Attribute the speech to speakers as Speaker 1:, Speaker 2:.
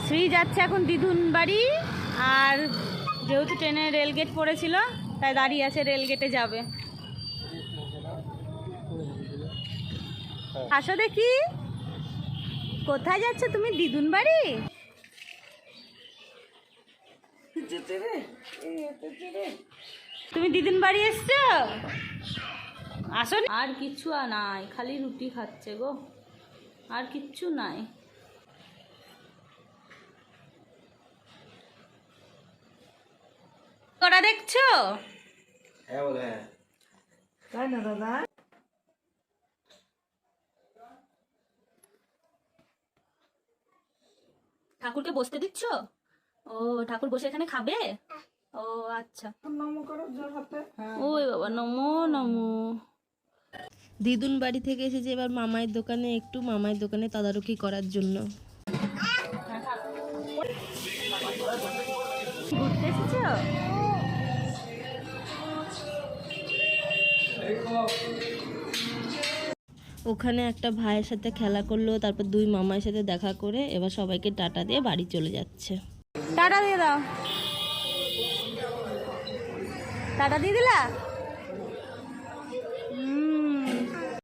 Speaker 1: শ্রী যাচ্ছে এখন দিদুন বাড়ি। আর যেহেতু ট্রেনে রেলগেট পড়েছিল তাই দাঁড়িয়ে আছে, রেলগেটে যাবে। আসো দেখি, কোথায় যাচ্ছ তুমি? দিদুন বাড়ি? তুমি দিদুন বাড়ি এসছো? আসো। আর কিচ্ছু নাই, খালি রুটি খাচ্ছে গো, আর কিচ্ছু নাই। কটা দেখছো?
Speaker 2: হ্যাঁ বলে হ্যাঁ। তাই না দাদা?
Speaker 1: ঠাকুরকে বসতে দিচ্ছ? ও, ঠাকুর বসে এখানে খাবে? ও আচ্ছা।
Speaker 2: নমো করো জোর হাতে।
Speaker 1: ওই বাবা, নমো নমো।
Speaker 3: দিদুন বাড়ি থেকে এসেছে এবার মামাইয়ের দোকানে, একটু মামাইয়ের দোকানে তদারকি করার জন্য।
Speaker 1: ঘুরতে এসেছো?
Speaker 3: ওখানে একটা ভাইয়ের সাথে খেলা করলো, তারপর দুই মামার সাথে দেখা করে এবার সবাইকে টাটা দিয়ে বাড়ি চলে যাচ্ছে।
Speaker 1: টাটা দিয়ে দাও। টাটা দিয়ে দিলা?